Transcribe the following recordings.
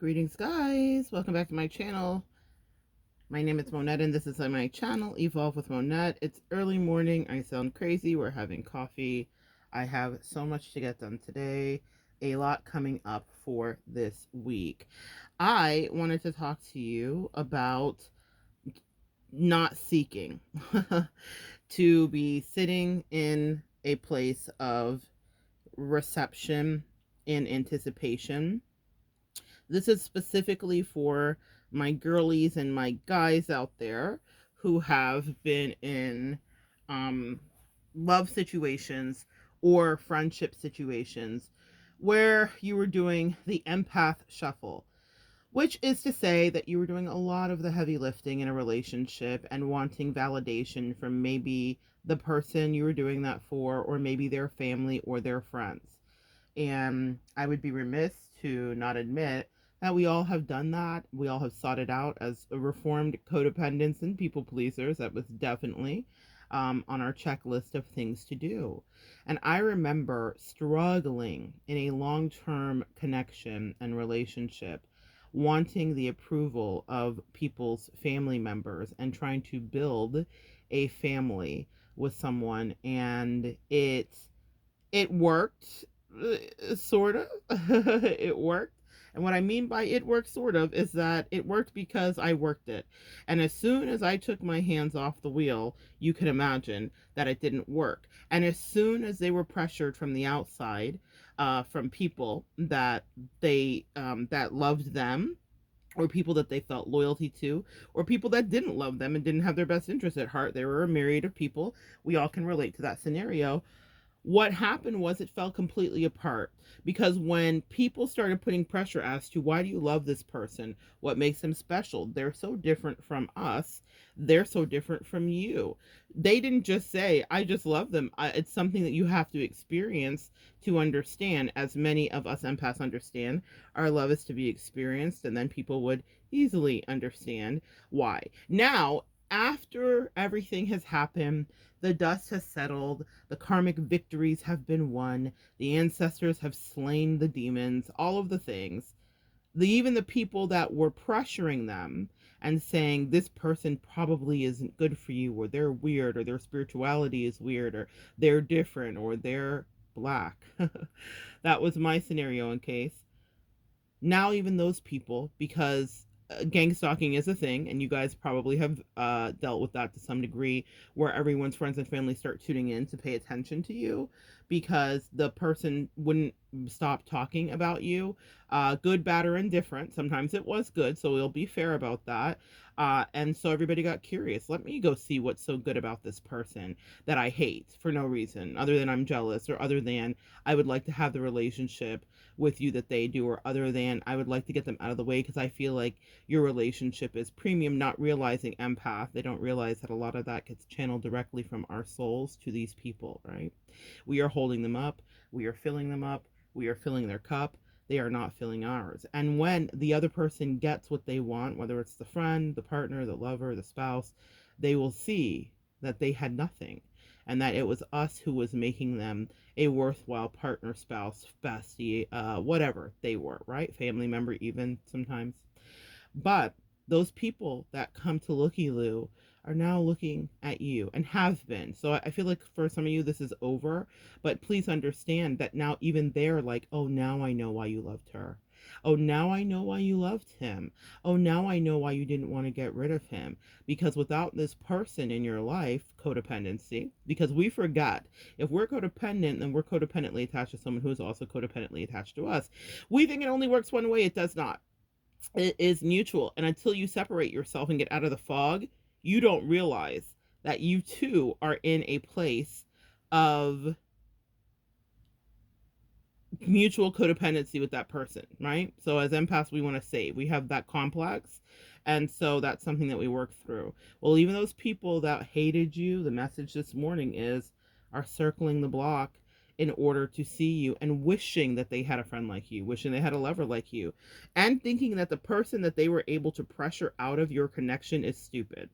Greetings, guys. Welcome back to my channel. My name is Monette, and this is my channel, Evolve with Monette. It's early morning. I sound crazy. We're having coffee. I have so much to get done today. A lot coming up for this week. I wanted to talk to you about not seeking, to be sitting in a place of reception and anticipation. This is specifically for my girlies and my guys out there who have been in um, love situations or friendship situations where you were doing the empath shuffle, which is to say that you were doing a lot of the heavy lifting in a relationship and wanting validation from maybe the person you were doing that for, or maybe their family or their friends. And I would be remiss to not admit that we all have done that. We all have sought it out as a reformed codependents and people pleasers. That was definitely on our checklist of things to do. And I remember struggling in a long term connection and relationship, wanting the approval of people's family members and trying to build a family with someone. And it worked, sort of. It worked. And what I mean by it worked sort of is that it worked because I worked it. And as soon as I took my hands off the wheel, you can imagine that it didn't work. And as soon as they were pressured from the outside, from people that that loved them, or people that they felt loyalty to, or people that didn't love them and didn't have their best interests at heart, they were a myriad of people. We all can relate to that scenario. What happened was it fell completely apart, because when people started putting pressure as to, why do you love this person, what makes them special, they're so different from us, they're so different from you, they didn't just say, I just love them. It's something that you have to experience to understand. As many of us empaths understand, our love is to be experienced, and then people would easily understand why. Now, after everything has happened, the dust has settled, the karmic victories have been won, the ancestors have slain the demons, all of the things. Even the people that were pressuring them and saying, this person probably isn't good for you, or they're weird, or their spirituality is weird, or they're different, or they're black. That was my scenario and case. Now even those people, because gang stalking is a thing, and you guys probably have dealt with that to some degree, where everyone's friends and family start tuning in to pay attention to you because the person wouldn't stop talking about you, good, bad, or indifferent. Sometimes it was good, so we'll be fair about that. And so everybody got curious. Let me go see what's so good about this person that I hate for no reason, other than I'm jealous, or other than I would like to have the relationship with you that they do, or other than I would like to get them out of the way because I feel like your relationship is premium. Not realizing empath, they don't realize that a lot of that gets channeled directly from our souls to these people, right? We are holding them up, we are filling them up, we are filling their cup, they are not filling ours. And when the other person gets what they want, whether it's the friend, the partner, the lover, the spouse, they will see that they had nothing, and that it was us who was making them a worthwhile partner, spouse, bestie, whatever they were, right? Family member, even sometimes. But those people that come to Looky Loo are now looking at you, and have been. So I feel like for some of you, this is over. But please understand that now even they're like, oh, now I know why you loved her. Oh, now I know why you loved him. Oh, now I know why you didn't want to get rid of him. Because without this person in your life, codependency, because we forgot, if we're codependent, then we're codependently attached to someone who is also codependently attached to us. We think it only works one way. It does not. It is mutual. And until you separate yourself and get out of the fog, you don't realize that you too are in a place of mutual codependency with that person, right? So as empaths, we want to save. We have that complex. And so that's something that we work through. Well, even those people that hated you, the message this morning is, are circling the block in order to see you, and wishing that they had a friend like you, wishing they had a lover like you, and thinking that the person that they were able to pressure out of your connection is stupid.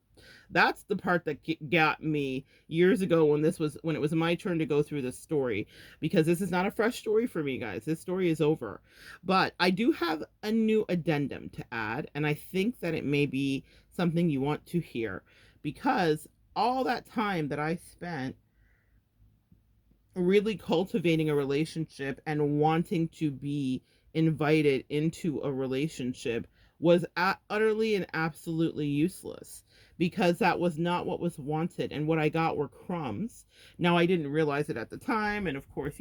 That's the part that got me years ago when it was my turn to go through this story, because this is not a fresh story for me, guys. This story is over. But I do have a new addendum to add, and I think that it may be something you want to hear, because all that time that I spent really cultivating a relationship and wanting to be invited into a relationship was utterly and absolutely useless, because that was not what was wanted, and what I got were crumbs. Now, I didn't realize it at the time, and of course,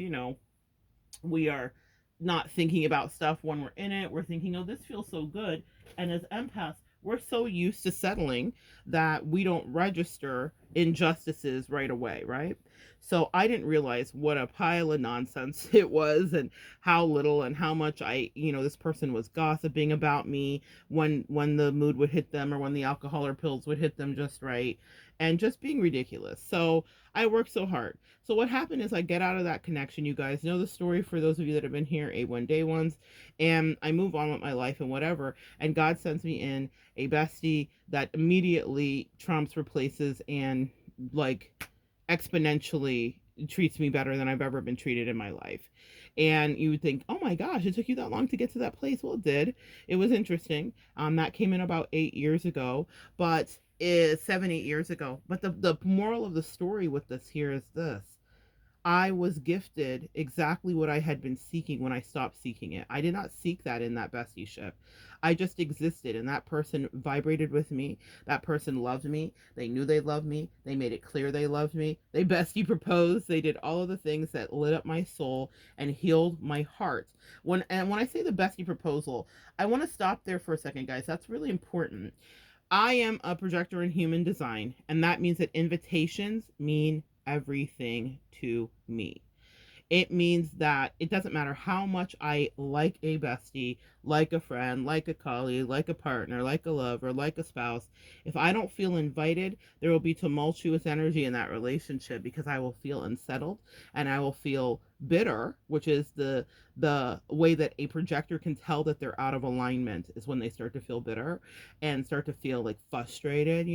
we are not thinking about stuff when we're in it. We're thinking, oh, this feels so good. And as empaths, we're so used to settling that we don't register injustices right away, right? So I didn't realize what a pile of nonsense it was, and how little and how much this person was gossiping about me when the mood would hit them, or when the alcohol or pills would hit them just right, and just being ridiculous. So I worked so hard. So what happened is I get out of that connection. You guys know the story, for those of you that have been here, A1 day ones, and I move on with my life and whatever. And God sends me in a bestie that immediately trumps, replaces, and like exponentially treats me better than I've ever been treated in my life. And you would think, oh my gosh, it took you that long to get to that place. Well, it did. It was interesting. That came in about 8 years ago, but is 7, 8 years ago. But the moral of the story with this here is this: I was gifted exactly what I had been seeking when I stopped seeking it. I did not seek that in that bestieship. I just existed, and that person vibrated with me. That person loved me. They knew they loved me. They made it clear they loved me. They bestie proposed. They did all of the things that lit up my soul and healed my heart. When I say the bestie proposal, I want to stop there for a second, guys. That's really important. I am a projector in human design, and that means that invitations mean everything to me. It means that it doesn't matter how much I like a bestie, like a friend, like a colleague, like a partner, like a lover, like a spouse. If I don't feel invited, there will be tumultuous energy in that relationship, because I will feel unsettled and I will feel bitter, which is the way that a projector can tell that they're out of alignment, is when they start to feel bitter and start to feel like frustrated,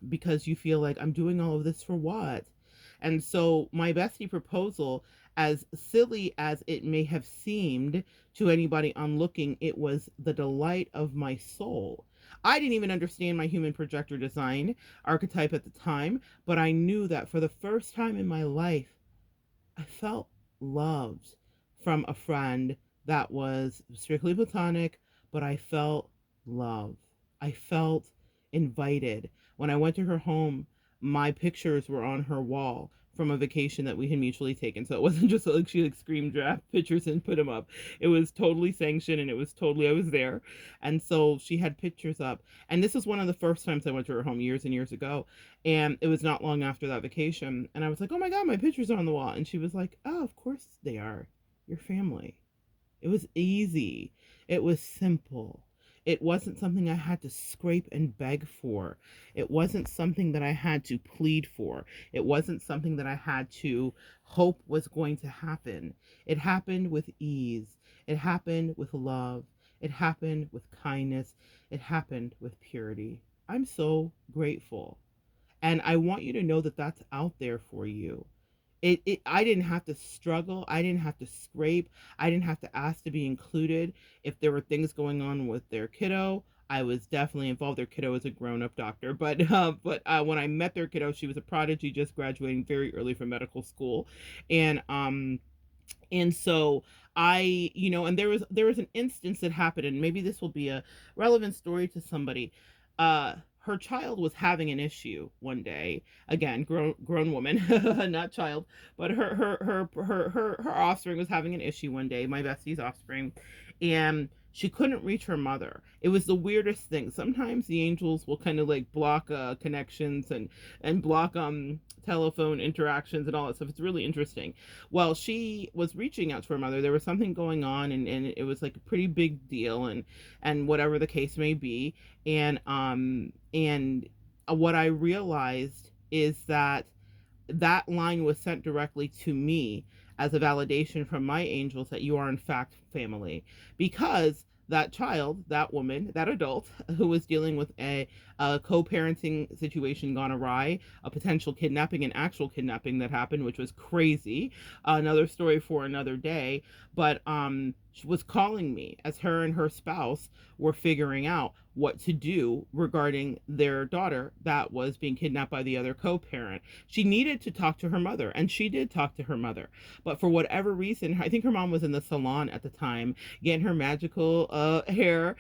because you feel like, I'm doing all of this for what? And so my bestie proposal, as silly as it may have seemed to anybody onlooking, it was the delight of my soul. I didn't even understand my human projector design archetype at the time, but I knew that for the first time in my life, I felt loved from a friend that was strictly platonic, but I felt love. I felt invited. When I went to her home, my pictures were on her wall from a vacation that we had mutually taken. So it wasn't just like she scream draft pictures and put them up. It was totally sanctioned, and it was totally, I was there. And so she had pictures up. And this was one of the first times I went to her home years and years ago. And it was not long after that vacation. And I was like, oh my God, my pictures are on the wall. And she was like, oh, of course they are. Your family. It was easy. It was simple. It wasn't something I had to scrape and beg for. It wasn't something that I had to plead for. It wasn't something that I had to hope was going to happen. It happened with ease. It happened with love. It happened with kindness. It happened with purity. I'm so grateful. And I want you to know that that's out there for you. I didn't have to struggle. I didn't have to scrape. I didn't have to ask to be included. If there were things going on with their kiddo, I was definitely involved. Their kiddo is a grown-up doctor, but when I met their kiddo, she was a prodigy, just graduating very early from medical school. And um and so and there was an instance that happened, and maybe this will be a relevant story to somebody. Her child was having an issue one day. Again, grown woman, not child, but her offspring was having an issue one day. My bestie's offspring, and she couldn't reach her mother. It was the weirdest thing. Sometimes the angels will kind of like block connections and block telephone interactions and all that stuff. It's really interesting. Well, she was reaching out to her mother. There was something going on, and it was like a pretty big deal, and whatever the case may be. And what I realized is that that line was sent directly to me as a validation from my angels that you are in fact family. Because that child, that woman, that adult who was dealing with a co-parenting situation gone awry, a potential kidnapping, an actual kidnapping that happened, which was crazy. Another story for another day. But she was calling me as her and her spouse were figuring out what to do regarding their daughter that was being kidnapped by the other co-parent. She needed to talk to her mother, and she did talk to her mother. But for whatever reason, I think her mom was in the salon at the time getting her magical hair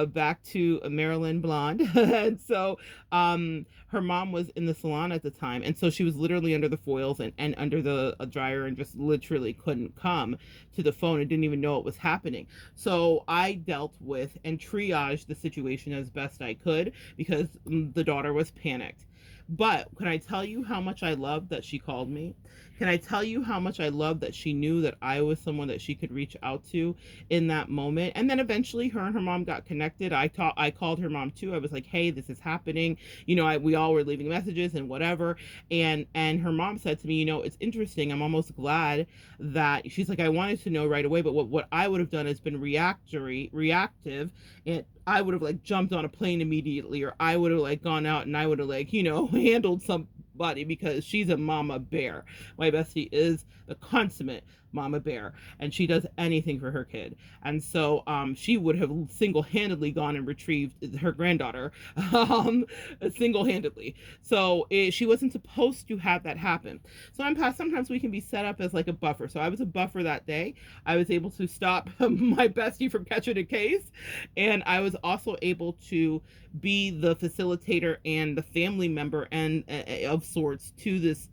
back to Maryland blonde. And so her mom was in the salon at the time. And so she was literally under the foils and under the dryer and just literally couldn't come to the phone and didn't even know it was happening. So I dealt with and triaged the situation as best I could because the daughter was panicked. But can I tell you how much I loved that she called me? Can I tell you how much I loved that she knew that I was someone that she could reach out to in that moment? And then eventually her and her mom got connected. I called her mom too. I was like, "Hey, this is happening." We all were leaving messages and whatever. And her mom said to me, "It's interesting. I'm almost glad that," she's like, "I wanted to know right away, but what I would have done is been reactive, and I would have like jumped on a plane immediately, or I would have like gone out and I would have like, handled somebody because she's a mama bear. My bestie is the consummate mama bear, and she does anything for her kid. And so she would have single-handedly gone and retrieved her granddaughter single-handedly. So she wasn't supposed to have that happen. So sometimes we can be set up as like a buffer. So I was a buffer that day. I was able to stop my bestie from catching a case, and I was also able to be the facilitator and the family member and of sorts to this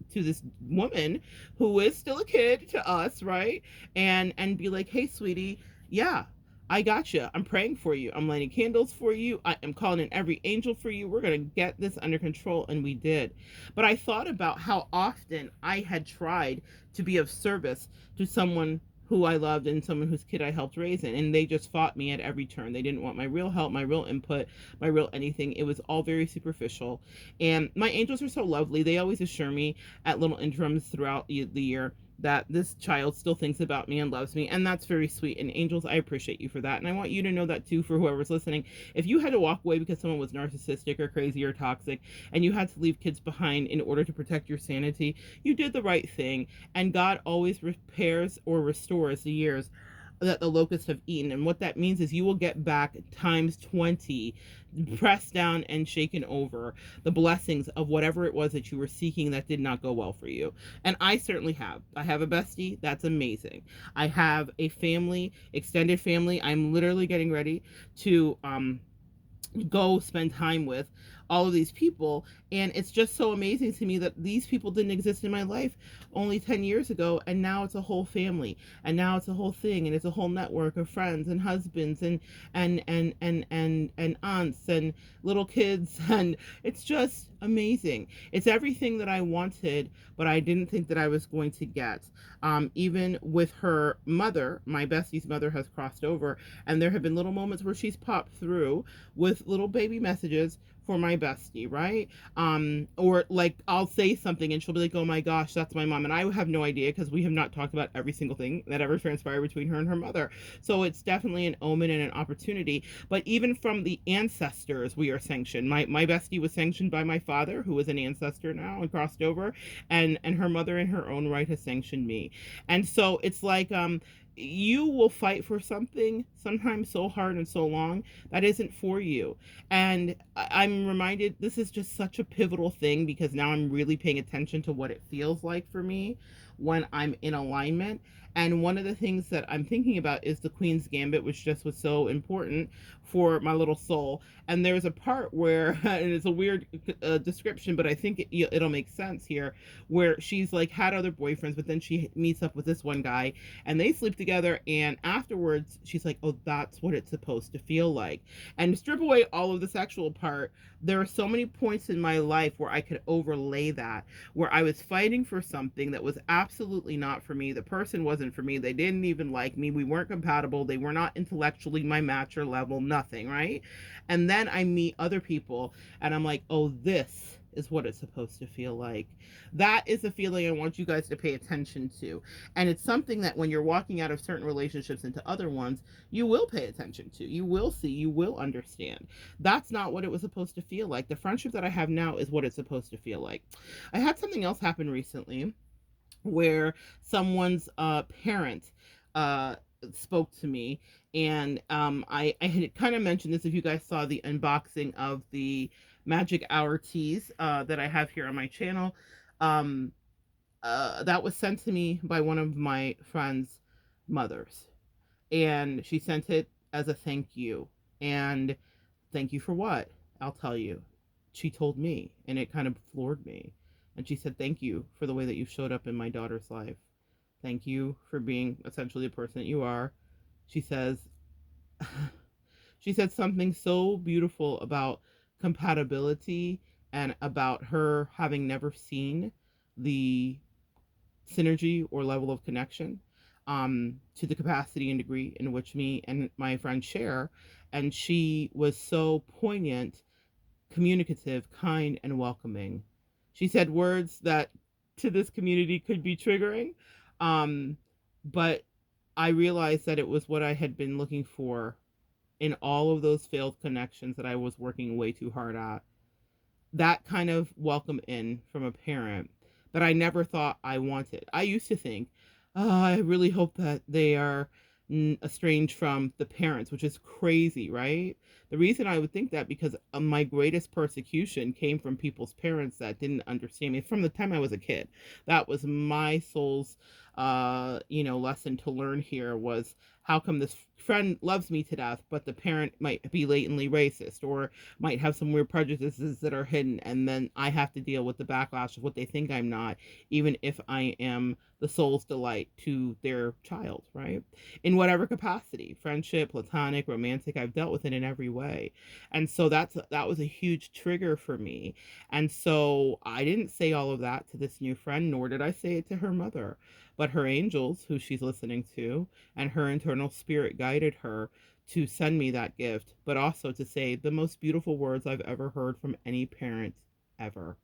woman who is still a kid to us, right? And be like, "Hey, sweetie, yeah, I got you. I'm praying for you. I'm lighting candles for you. I am calling in every angel for you. We're going to get this under control." And we did. But I thought about how often I had tried to be of service to someone who I loved and someone whose kid I helped raise, and they just fought me at every turn. They didn't want my real help, my real input, my real anything. It was all very superficial. And my angels are so lovely. They always assure me at little interims throughout the year that this child still thinks about me and loves me, and that's very sweet. And angels, I appreciate you for that, and I want you to know that too, for whoever's listening. If you had to walk away because someone was narcissistic or crazy or toxic, and you had to leave kids behind in order to protect your sanity, you did the right thing. And God always repairs or restores the years that the locusts have eaten. And what that means is you will get back times 20, pressed down and shaken over, the blessings of whatever it was that you were seeking that did not go well for you. And I certainly have. I have a bestie. That's amazing. I have a family, extended family. I'm literally getting ready to go spend time with all of these people, and it's just so amazing to me that these people didn't exist in my life only 10 years ago, and now it's a whole family, and now it's a whole thing, and it's a whole network of friends and husbands and aunts and little kids, and it's just amazing. It's everything that I wanted, but I didn't think that I was going to get. Even with her mother, my bestie's mother has crossed over, and there have been little moments where she's popped through with little baby messages for my bestie, right? Or like I'll say something and she'll be like, "Oh my gosh, that's my mom," and I have no idea because we have not talked about every single thing that ever transpired between her and her mother. So it's definitely an omen and an opportunity. But even from the ancestors, we are sanctioned. My bestie was sanctioned by my father, who is an ancestor now and crossed over, and her mother in her own right has sanctioned me. And so it's like you will fight for something sometimes so hard and so long that isn't for you. And I'm reminded this is just such a pivotal thing because now I'm really paying attention to what it feels like for me when I'm in alignment. And one of the things that I'm thinking about is the Queen's Gambit, which just was so important for my little soul. And there's a part where, and it's a weird description, but I think it'll make sense here, where she's like had other boyfriends, but then she meets up with this one guy and they sleep together. And afterwards, she's like, "Oh, that's what it's supposed to feel like." And strip away all of the sexual part. There are so many points in my life where I could overlay that, where I was fighting for something that was absolutely not for me. The person wasn't for me. They didn't even like me. We weren't compatible. They were not intellectually my match or level, nothing, right? And then I meet other people and I'm like, "Oh, this is what it's supposed to feel like. That is a feeling I want you guys to pay attention to. And it's something that when you're walking out of certain relationships into other ones, you will pay attention to. You will see, you will understand. That's not what it was supposed to feel like. The friendship that I have now is what it's supposed to feel like. I had something else happen recently where someone's parent uh, spoke to me, and I had kind of mentioned this if you guys saw the unboxing of the Magic Hour teas that I have here on my channel. Um, that was sent to me by one of my friend's mothers, and she sent it as a thank you. And thank you for what? I'll tell you. She told me, and it kind of floored me. And she said, thank you for the way that you showed up in my daughter's life. Thank you for being essentially the person that you are. She says, she said something so beautiful about compatibility and about her having never seen the synergy or level of connection to the capacity and degree in which me and my friend share. And she was so poignant, communicative, kind, and welcoming. She said words that to this community could be triggering, um, but I realized that it was what I had been looking for in all of those failed connections that I was working way too hard at. That kind of welcome in from a parent that I never thought I wanted. I used to think, oh, I really hope that they are estranged from the parents, which is crazy, right? The reason I would think that because my greatest persecution came from people's parents that didn't understand me from the time I was a kid. That was my soul's lesson to learn here was how come this friend loves me to death, but the parent might be latently racist or might have some weird prejudices that are hidden, and then I have to deal with the backlash of what they think I'm not, even if I am the soul's delight to their child, right? In whatever capacity, friendship, platonic, romantic, I've dealt with it in every way. And so that was a huge trigger for me. And so I didn't say all of that to this new friend, nor did I say it to her mother, but her angels, who she's listening to, and her internal spirit guided her to send me that gift, but also to say the most beautiful words I've ever heard from any parent ever.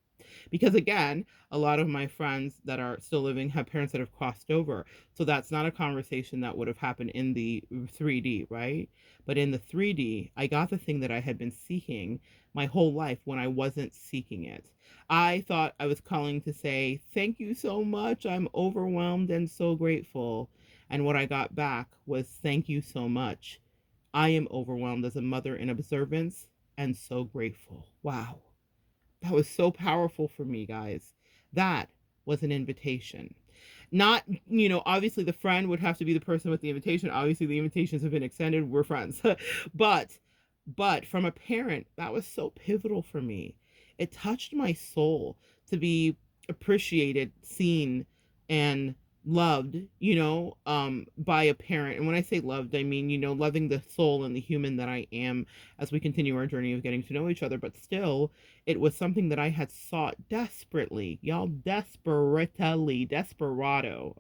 Because again, a lot of my friends that are still living have parents that have crossed over. So that's not a conversation that would have happened in the 3D, right? But in the 3D, I got the thing that I had been seeking my whole life when I wasn't seeking it. I thought I was calling to say, thank you so much. I'm overwhelmed and so grateful. And what I got back was, thank you so much. I am overwhelmed as a mother in observance and so grateful. Wow. That was so powerful for me, guys. That was an invitation. Not, obviously the friend would have to be the person with the invitation. Obviously the invitations have been extended. We're friends. but from a parent, that was so pivotal for me. It touched my soul to be appreciated, seen, and loved, by a parent. And when I say loved, I mean, loving the soul and the human that I am as we continue our journey of getting to know each other. But still, it was something that I had sought desperately, y'all, desperado,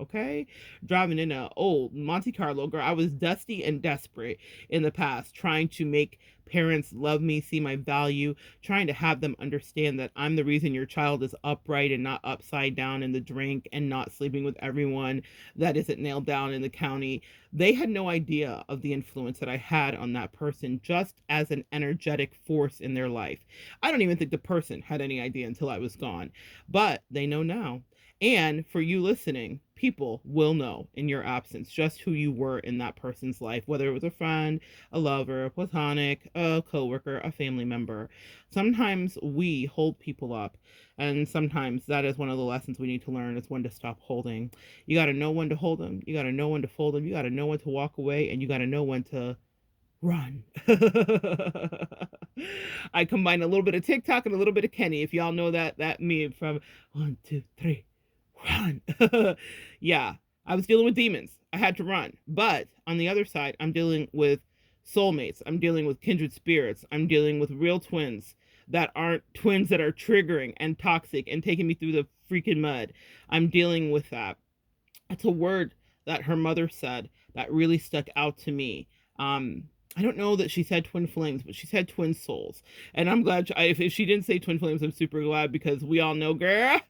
okay? Driving in a old Monte Carlo, girl, I was dusty and desperate in the past, trying to make parents love me, see my value, trying to have them understand that I'm the reason your child is upright and not upside down in the drink and not sleeping with everyone that isn't nailed down in the county. They had no idea of the influence that I had on that person just as an energetic force in their life. I don't even think the person had any idea until I was gone, but they know now. And for you listening, people will know in your absence just who you were in that person's life, whether it was a friend, a lover, a platonic, a coworker, a family member. Sometimes we hold people up, and sometimes that is one of the lessons we need to learn is when to stop holding. You got to know when to hold them, you got to know when to fold them, you got to know when to walk away, and you got to know when to run. I combine a little bit of TikTok and a little bit of Kenny. If y'all know that meme from 1, 2, 3, run. Yeah, I was dealing with demons. I had to run. But on the other side, I'm dealing with soulmates. I'm dealing with kindred spirits. I'm dealing with real twins that aren't twins that are triggering and toxic and taking me through the freaking mud. I'm dealing with that. It's a word that her mother said that really stuck out to me. I don't know that she said twin flames, but she said twin souls. And I'm glad, if she didn't say twin flames, I'm super glad, because we all know, girl,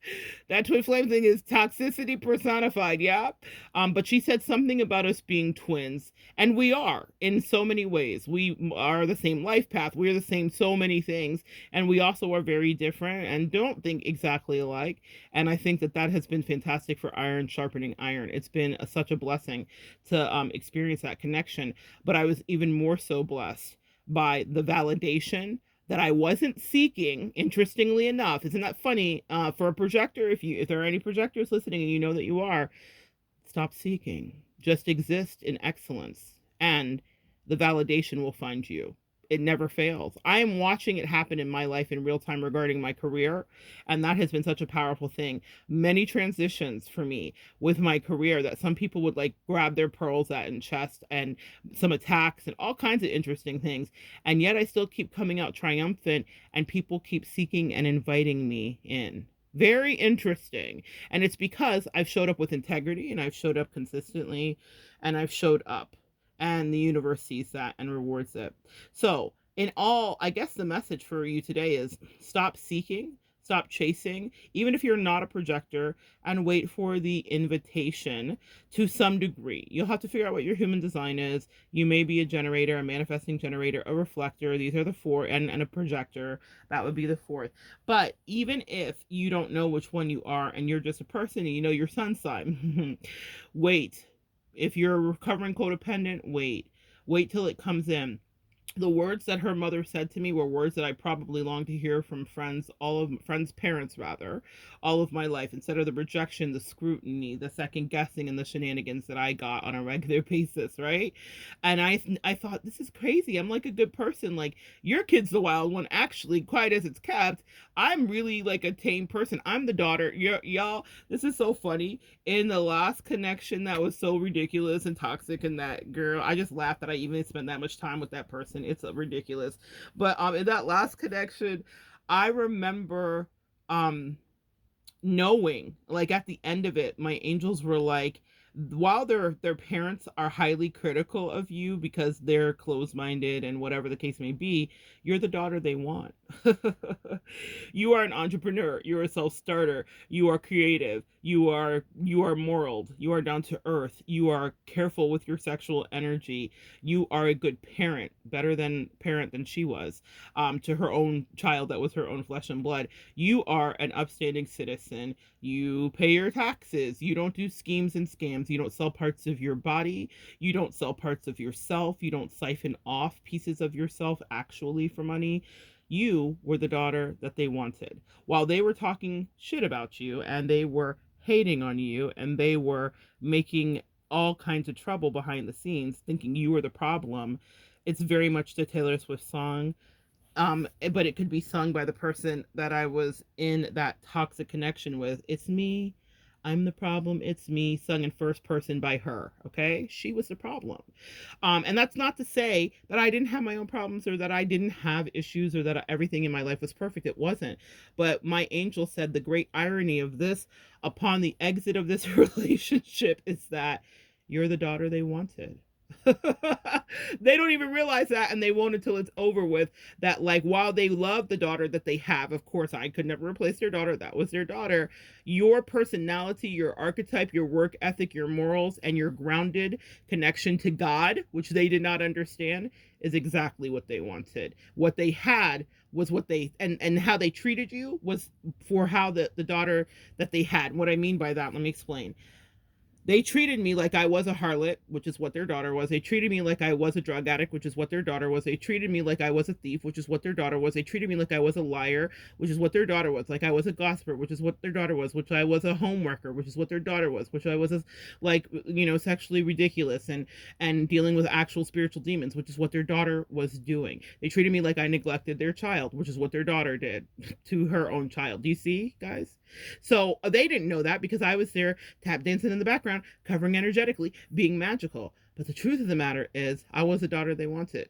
that twin flame thing is toxicity personified, yeah? But she said something about us being twins, and we are in so many ways. We are the same life path, we're the same so many things, and we also are very different and don't think exactly alike. And I think that that has been fantastic for iron sharpening iron. It's been such a blessing to experience that connection. But I was even more so blessed by the validation that I wasn't seeking. Interestingly enough, isn't that funny? For a projector, if there are any projectors listening and you know that you are, stop seeking. Just exist in excellence, and the validation will find you. It never fails. I am watching it happen in my life in real time regarding my career, and that has been such a powerful thing. Many transitions for me with my career that some people would like grab their pearls at in chest, and some attacks and all kinds of interesting things. And yet I still keep coming out triumphant, and people keep seeking and inviting me in. Very interesting. And it's because I've showed up with integrity, and I've showed up consistently, and I've showed up. And the universe sees that and rewards it. So, in all, I guess the message for you today is stop seeking, stop chasing, even if you're not a projector, and wait for the invitation to some degree. You'll have to figure out what your human design is. You may be a generator, a manifesting generator, a reflector. These are the four, and a projector. That would be the fourth. But even if you don't know which one you are, and you're just a person and you know your sun sign, wait. If you're a recovering codependent, wait. Wait till it comes in. The words that her mother said to me were words that I probably long to hear from friends, all of friends' parents rather, all of my life, instead of the rejection, the scrutiny, the second guessing, and the shenanigans that I got on a regular basis, right? And I thought, this is crazy. I'm like a good person. Like, your kid's the wild one. Actually, quiet as it's kept, I'm really like a tame person. I'm the daughter. Y'all, this is so funny. In the last connection that was so ridiculous and toxic, and that girl, I just laughed that I even spent that much time with that person. It's ridiculous. But in that last connection, I remember knowing, like, at the end of it, my angels were like, while their parents are highly critical of you because they're closed-minded and whatever the case may be, you're the daughter they want. You are an entrepreneur, you're a self-starter, you are creative, you are moral, you are down to earth, you are careful with your sexual energy, you are a good parent, better than parent than she was, to her own child that was her own flesh and blood. You are an upstanding citizen. You pay your taxes. You don't do schemes and scams. You don't sell parts of your body. You don't sell parts of yourself. You don't siphon off pieces of yourself actually for money. You were the daughter that they wanted. While they were talking shit about you, and they were hating on you, and they were making all kinds of trouble behind the scenes, thinking you were the problem, it's very much the Taylor Swift song, but it could be sung by the person that I was in that toxic connection with. It's me, I'm the problem, it's me, sung in first person by her. Okay, she was the problem. And that's not to say that I didn't have my own problems, or that I didn't have issues, or that everything in my life was perfect. It wasn't. But my angel said the great irony of this, upon the exit of this relationship, is that you're the daughter they wanted. They don't even realize that, and they won't until it's over with. That, like, while they love the daughter that they have, of course I could never replace their daughter, that was their daughter, your personality, your archetype, your work ethic, your morals, and your grounded connection to God, which they did not understand, is exactly what they wanted. What they had was what they, and how they treated you was for how the daughter that they had. What I mean by that, let me explain. They treated me like I was a harlot, which is what their daughter was. They treated me like I was a drug addict, which is what their daughter was. They treated me like I was a thief, which is what their daughter was. They treated me like I was a liar, which is what their daughter was. Like I was a gossiper, which is what their daughter was. Which I was a homewrecker, which is what their daughter was. Which I was, like, sexually ridiculous, and dealing with actual spiritual demons, which is what their daughter was doing. They treated me like I neglected their child, which is what their daughter did to her own child. Do you see, guys? So they didn't know that, because I was there tap dancing in the background, covering energetically, being magical. But the truth of the matter is, I was the daughter they wanted.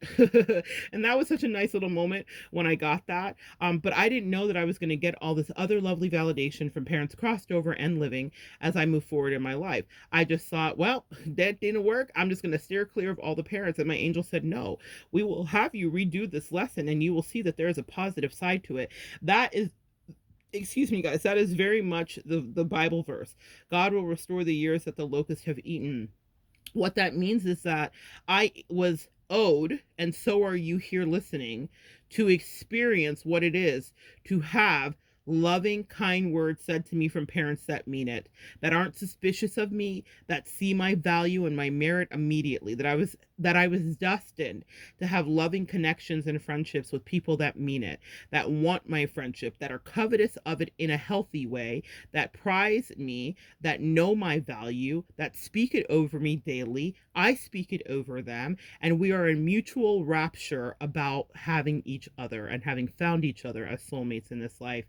And that was such a nice little moment when I got that. But I didn't know that I was going to get all this other lovely validation from parents crossed over and living as I move forward in my life. I just thought, well, that didn't work. I'm just going to steer clear of all the parents. And my angel said, no, we will have you redo this lesson and you will see that there is a positive side to it. That is, excuse me, guys, that is very much the Bible verse. God will restore the years that the locusts have eaten. What that means is that I was owed, and so are you here listening, to experience what it is to have loving, kind words said to me from parents that mean it, that aren't suspicious of me, that see my value and my merit immediately, that I was destined to have loving connections and friendships with people that mean it, that want my friendship, that are covetous of it in a healthy way, that prize me, that know my value, that speak it over me daily. I speak it over them, and we are in mutual rapture about having each other and having found each other as soulmates in this life.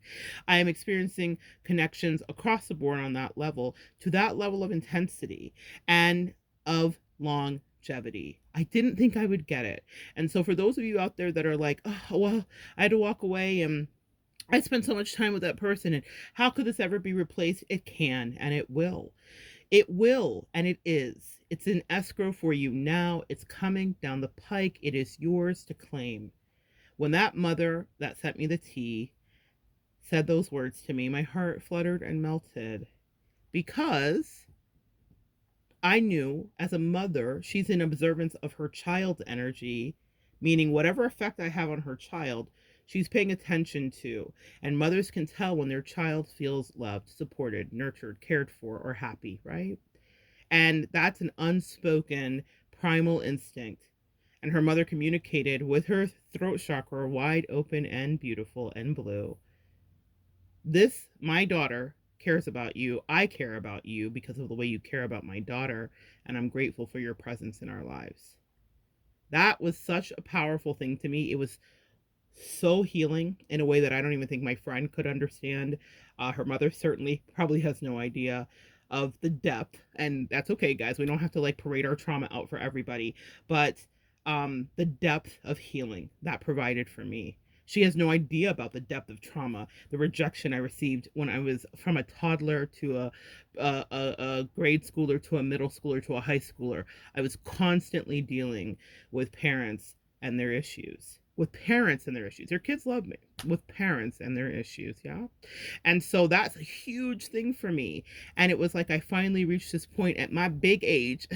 I am experiencing connections across the board on that level, to that level of intensity and of longevity. I didn't think I would get it. And so for those of you out there that are like, oh, well, I had to walk away and I spent so much time with that person, and how could this ever be replaced? It can, and it will. It will, and it is. It's in escrow for you now. It's coming down the pike. It is yours to claim. When that mother that sent me the tea said those words to me, my heart fluttered and melted, because I knew as a mother, she's in observance of her child's energy, meaning whatever effect I have on her child, she's paying attention to. And mothers can tell when their child feels loved, supported, nurtured, cared for, or happy, right? And that's an unspoken primal instinct. And her mother communicated with her throat chakra wide open and beautiful and blue. This, my daughter, cares about you. I care about you because of the way you care about my daughter, and I'm grateful for your presence in our lives. That was such a powerful thing to me. It was so healing in a way that I don't even think my friend could understand. Her mother certainly probably has no idea of the depth, and that's okay, guys. We don't have to like parade our trauma out for everybody, but the depth of healing that provided for me. She has no idea about the depth of trauma, the rejection I received when I was from a toddler to a grade schooler to a middle schooler to a high schooler. I was constantly dealing with parents and their issues. With parents and their issues. Their kids love me. With parents and their issues, yeah? And so that's a huge thing for me. And it was like I finally reached this point at my big age,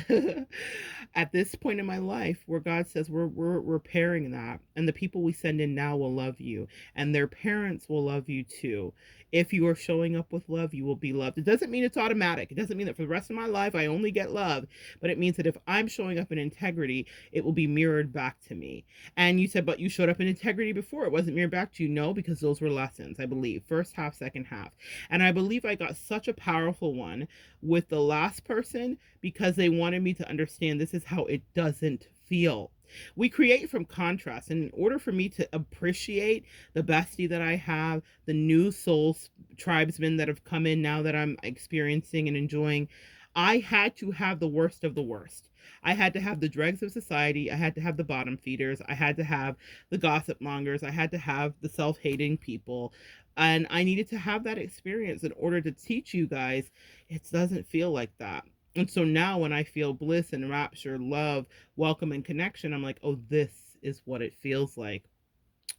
at this point in my life, where God says we're repairing that. And the people we send in now will love you. And their parents will love you too. If you are showing up with love, you will be loved. It doesn't mean it's automatic. It doesn't mean that for the rest of my life I only get love. But it means that if I'm showing up in integrity, it will be mirrored back to me. And you said, but you showed up in integrity before. It wasn't mirrored back to you. No, because those were lessons, I believe. First half, second half. And I believe I got such a powerful one with the last person because they wanted me to understand this is how it doesn't feel. We create from contrast. And in order for me to appreciate the bestie that I have, the new souls, tribesmen that have come in now that I'm experiencing and enjoying, I had to have the worst of the worst. I had to have the dregs of society. I had to have the bottom feeders. I had to have the gossip mongers. I had to have the self hating people. And I needed to have that experience in order to teach you guys it doesn't feel like that. And so now when I feel bliss and rapture, love, welcome, and connection, I'm like, oh, this is what it feels like.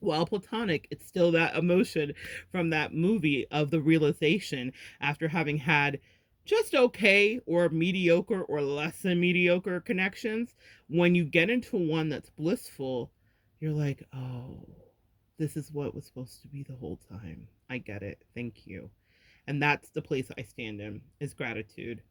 While platonic, it's still that emotion from that movie of the realization after having had just okay or mediocre or less than mediocre connections. When you get into one that's blissful, you're like, oh, this is what was supposed to be the whole time. I get it. Thank you. And that's the place I stand in, is gratitude.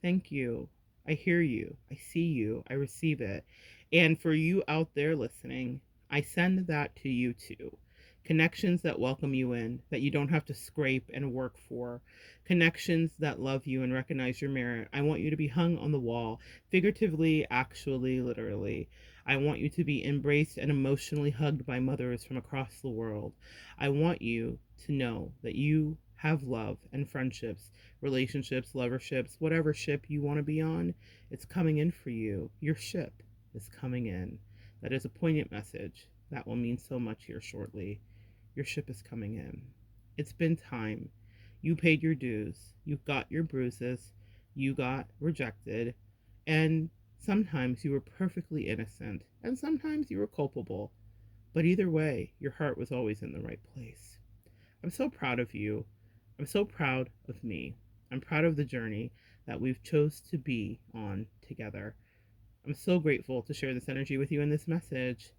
Thank you. I hear you. I see you. I receive it. And for you out there listening, I send that to you too. Connections that welcome you in, that you don't have to scrape and work for. Connections that love you and recognize your merit. I want you to be hung on the wall, figuratively, actually, literally. I want you to be embraced and emotionally hugged by mothers from across the world. I want you to know that you have love and friendships, relationships, loverships, whatever ship you want to be on, it's coming in for you. Your ship is coming in. That is a poignant message that will mean so much here shortly. Your ship is coming in. It's been time. You paid your dues. You got your bruises. You got rejected. And sometimes you were perfectly innocent. And sometimes you were culpable. But either way, your heart was always in the right place. I'm so proud of you. I'm so proud of me. I'm proud of the journey that we've chose to be on together. I'm so grateful to share this energy with you in this message.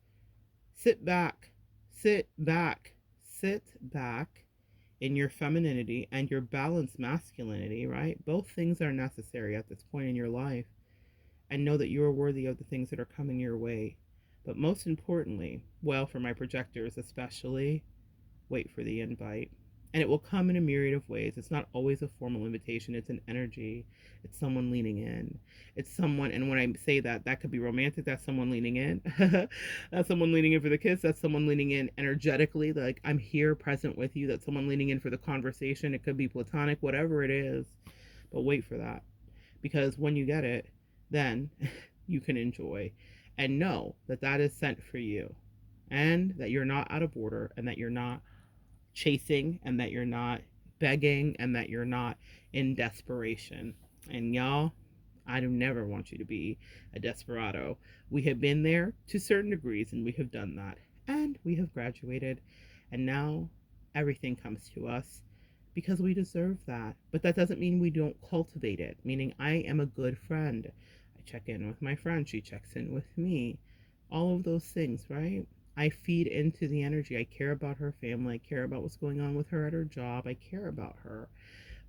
Sit back, sit back, sit back in your femininity and your balanced masculinity, right? Both things are necessary at this point in your life. And know that you are worthy of the things that are coming your way. But most importantly, well, for my projectors especially, wait for the invite. And it will come in a myriad of ways. It's not always a formal invitation, it's an energy. It's someone leaning in. It's someone, and when I say that, that could be romantic, that's someone leaning in. That's someone leaning in for the kiss, that's someone leaning in energetically, like I'm here present with you. That's someone leaning in for the conversation. It could be platonic, whatever it is. But wait for that. Because when you get it, then you can enjoy and know that that is sent for you and that you're not out of order and that you're not chasing and that you're not begging and that you're not in desperation. And y'all, I do never want you to be a desperado. We have been there to certain degrees and we have done that. And we have graduated. And now everything comes to us because we deserve that. But that doesn't mean we don't cultivate it, meaning I am a good friend. I check in with my friend, she checks in with me. All of those things, right? I feed into the energy. I care about her family. I care about what's going on with her at her job. I care about her.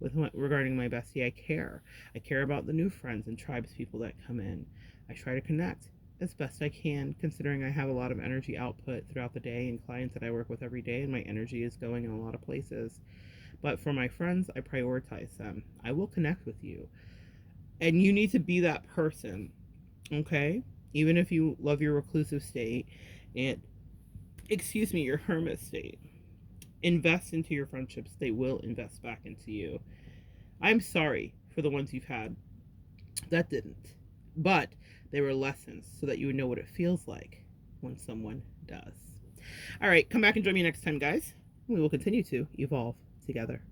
Regarding my bestie, I care. I care about the new friends and tribes people that come in. I try to connect as best I can, considering I have a lot of energy output throughout the day and clients that I work with every day, and my energy is going in a lot of places. But for my friends, I prioritize them. I will connect with you. And you need to be that person, okay? Even if you love your reclusive state and, excuse me, your hermit state, invest into your friendships. They will invest back into you. I'm sorry for the ones you've had that didn't, but they were lessons so that you would know what it feels like when someone does. All right, come back and join me next time, guys. We will continue to evolve together.